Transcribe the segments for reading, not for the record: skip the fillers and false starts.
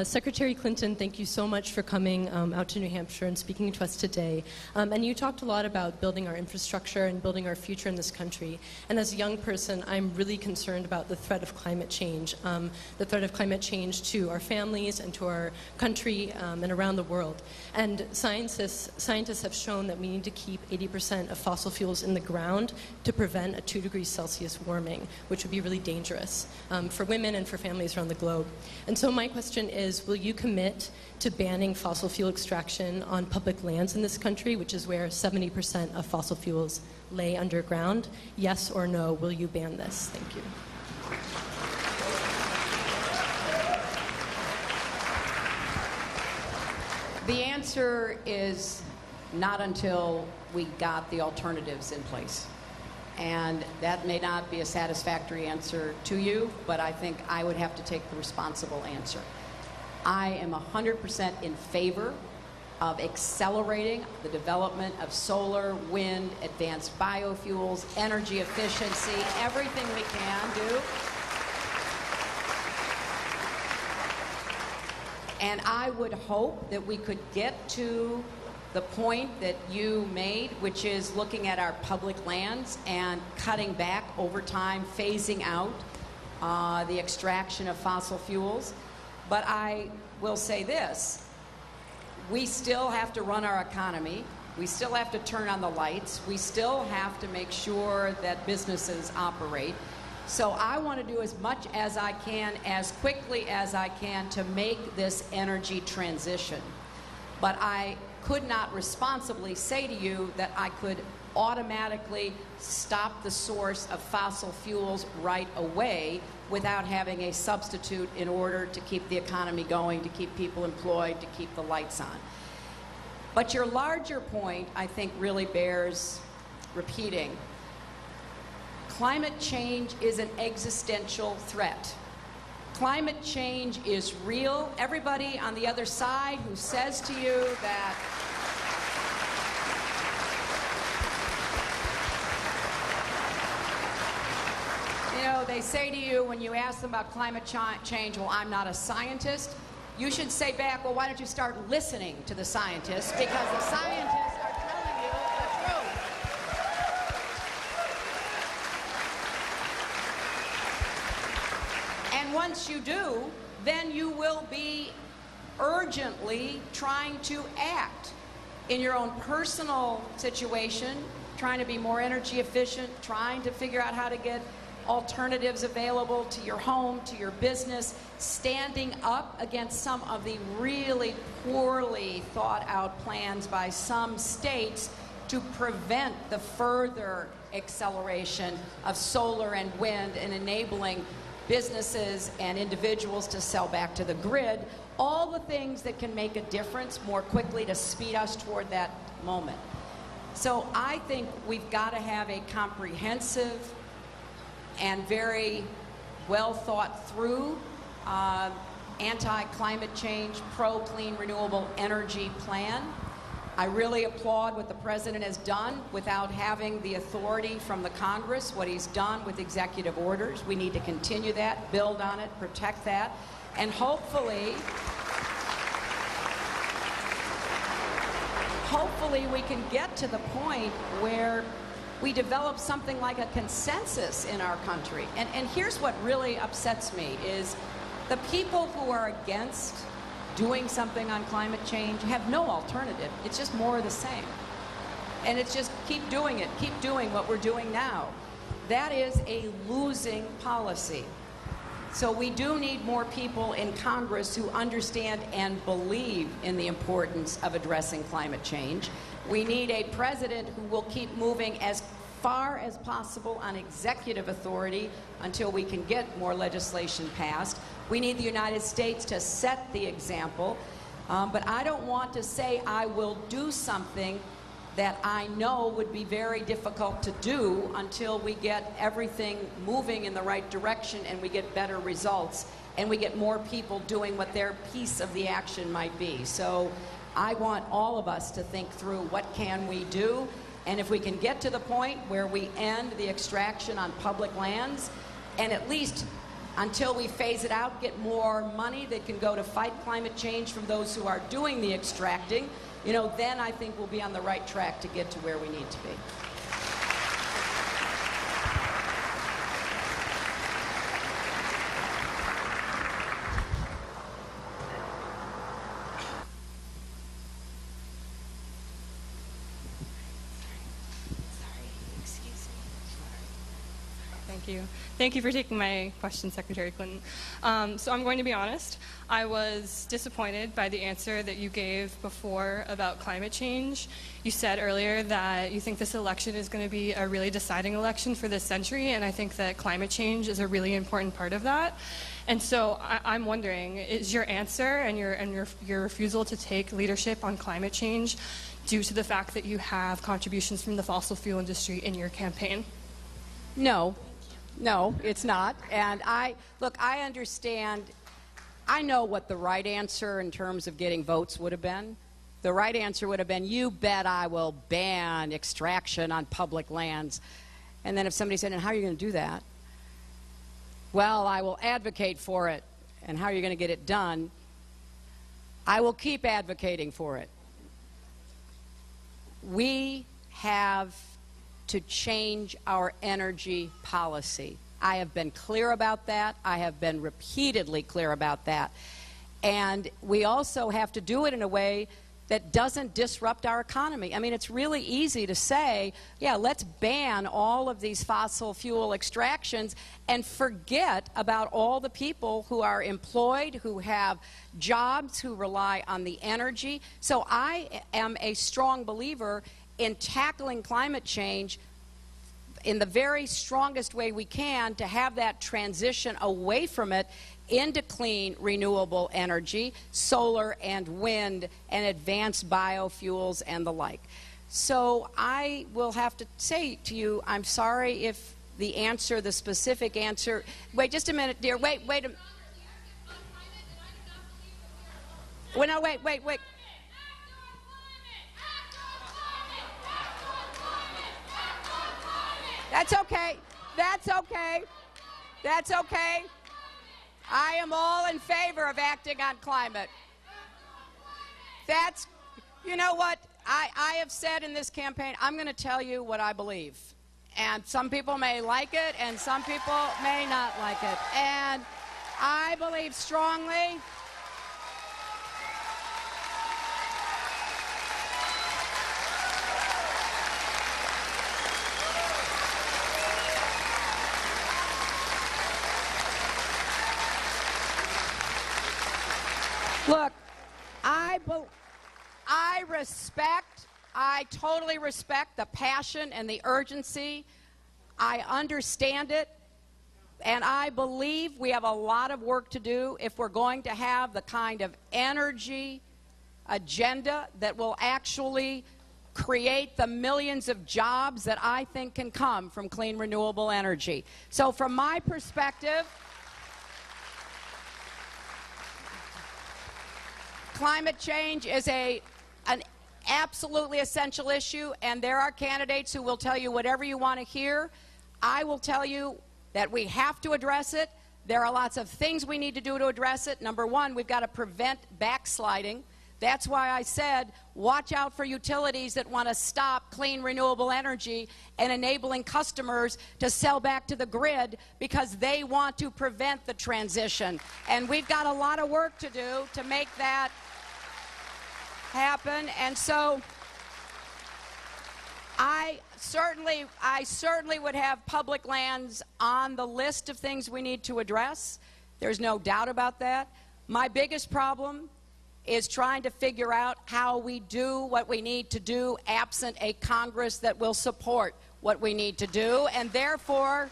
Secretary Clinton, thank you so much for coming out to New Hampshire and speaking to us today. And you talked a lot about building our infrastructure and building our future in this country. And as a young person, I'm really concerned about the threat of climate change, the threat of climate change to our families and to our country and around the world. And scientists have shown that we need to keep 80% of fossil fuels in the ground to prevent a 2 degrees Celsius warming, which would be really dangerous for women and for families around the globe. And so my question is, will you commit to banning fossil fuel extraction on public lands in this country, which is where 70% of fossil fuels lay underground? Yes or no, will you ban this? Thank you. The answer is not until we got the alternatives in place. And that may not be a satisfactory answer to you, but I think I would have to take the responsible answer. I am 100% in favor of accelerating the development of solar, wind, advanced biofuels, energy efficiency, everything we can do. And I would hope that we could get to the point that you made, which is looking at our public lands and cutting back over time, phasing out the extraction of fossil fuels. But I will say this, we still have to run our economy, we still have to turn on the lights, we still have to make sure that businesses operate. So I want to do as much as I can, as quickly as I can, to make this energy transition. But I could not responsibly say to you that I could automatically stop the source of fossil fuels right away without having a substitute in order to keep the economy going, to keep people employed, to keep the lights on. But your larger point, I think, really bears repeating. Climate change is an existential threat. Climate change is real. Everybody on the other side who says to you that they say to you when you ask them about climate change, well, I'm not a scientist. You should say back, well, why don't you start listening to the scientists, because the scientists are telling you the truth. And once you do, then you will be urgently trying to act in your own personal situation, trying to be more energy efficient, trying to figure out how to get alternatives available to your home, to your business, standing up against some of the really poorly thought out plans by some states to prevent the further acceleration of solar and wind and enabling businesses and individuals to sell back to the grid, all the things that can make a difference more quickly to speed us toward that moment. So I think we've got to have a comprehensive and very well thought through anti-climate change, pro-clean renewable energy plan. I really applaud what the President has done without having the authority from the Congress, what he's done with executive orders. We need to continue that, build on it, protect that, and hopefully we can get to the point where we develop something like a consensus in our country. And here's what really upsets me is the people who are against doing something on climate change have no alternative. It's just more of the same. And it's just keep doing it, keep doing what we're doing now. That is a losing policy. So we do need more people in Congress who understand and believe in the importance of addressing climate change. We need a president who will keep moving as far as possible on executive authority until we can get more legislation passed. We need the United States to set the example. But I don't want to say I will do something that I know would be very difficult to do until we get everything moving in the right direction and we get better results and we get more people doing what their piece of the action might be. So I want all of us to think through what can we do, and if we can get to the point where we end the extraction on public lands and at least until we phase it out, get more money that can go to fight climate change from those who are doing the extracting, then I think we'll be on the right track to get to where we need to be. Thank you. Thank you for taking my question, Secretary Clinton. So I'm going to be honest. I was disappointed by the answer that you gave before about climate change. You said earlier that you think this election is going to be a really deciding election for this century, and I think that climate change is a really important part of that. And so I'm wondering, is your answer and your refusal to take leadership on climate change due to the fact that you have contributions from the fossil fuel industry in your campaign? No, it's not. And I understand, I know what the right answer in terms of getting votes would have been. The right answer would have been, you bet I will ban extraction on public lands. And then if somebody said, and how are you going to do that? Well, I will advocate for it. And how are you going to get it done? I will keep advocating for it. We have to change our energy policy. I have been clear about that. I have been repeatedly clear about that. And we also have to do it in a way that doesn't disrupt our economy. I mean, it's really easy to say, yeah, let's ban all of these fossil fuel extractions and forget about all the people who are employed, who have jobs, who rely on the energy. So I am a strong believer in tackling climate change in the very strongest way we can to have that transition away from it into clean, renewable energy, solar and wind, and advanced biofuels and the like. So I will have to say to you, I'm sorry if the answer, the specific answer, wait just a minute, dear, wait a well, no, wait. That's okay. I am all in favor of acting on climate. You know what? I have said in this campaign, I'm going to tell you what I believe. And some people may like it, and some people may not like it. And I believe strongly Look, I totally respect the passion and the urgency. I understand it, and I believe we have a lot of work to do if we're going to have the kind of energy agenda that will actually create the millions of jobs that I think can come from clean, renewable energy. So from my perspective, climate change is an absolutely essential issue, and there are candidates who will tell you whatever you want to hear. I will tell you that we have to address it. There are lots of things we need to do to address it. Number one, we've got to prevent backsliding. That's why I said, watch out for utilities that want to stop clean, renewable energy and enabling customers to sell back to the grid because they want to prevent the transition. And we've got a lot of work to do to make that happen. And so I certainly would have public lands on the list of things we need to address. There's no doubt about that. My biggest problem is trying to figure out how we do what we need to do absent a Congress that will support what we need to do, and therefore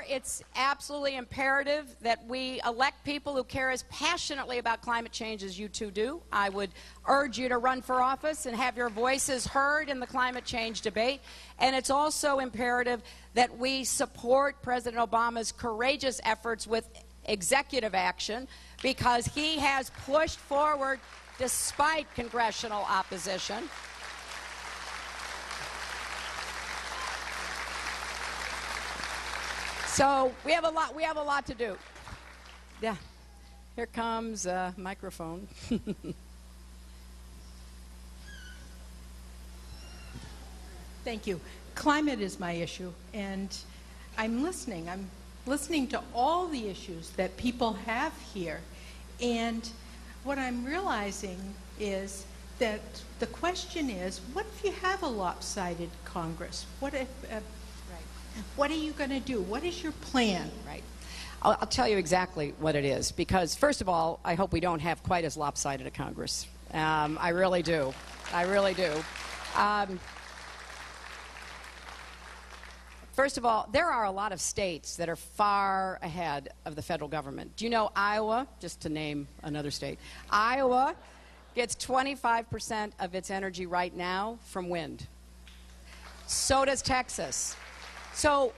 it's absolutely imperative that we elect people who care as passionately about climate change as you two do. I would urge you to run for office and have your voices heard in the climate change debate. And it's also imperative that we support President Obama's courageous efforts with executive action, because he has pushed forward despite congressional opposition. So we have a lot to do. Yeah. Here comes a microphone. Thank you. Climate is my issue, and I'm listening. I'm listening to all the issues that people have here, and what I'm realizing is that the question is, what if you have a lopsided Congress? What if, what are you going to do? What is your plan? Right. I'll tell you exactly what it is, because first of all, I hope we don't have quite as lopsided a Congress. I really do. I really do. First of all, there are a lot of states that are far ahead of the federal government. Do you know Iowa, just to name another state, Iowa gets 25% of its energy right now from wind. So does Texas. So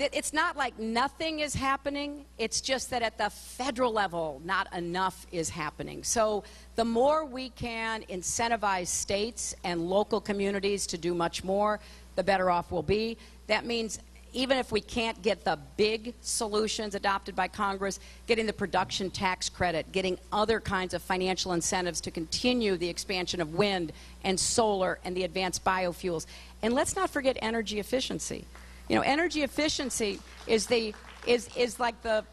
it's not like nothing is happening. It's just that at the federal level, not enough is happening. So the more we can incentivize states and local communities to do much more, the better off we'll be. That means even if we can't get the big solutions adopted by Congress, getting the production tax credit, getting other kinds of financial incentives to continue the expansion of wind and solar and the advanced biofuels. And let's not forget energy efficiency. You know, energy efficiency is like the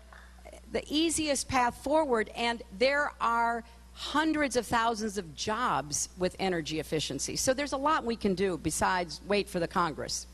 easiest path forward, and there are hundreds of thousands of jobs with energy efficiency. So there's a lot we can do besides wait for the Congress.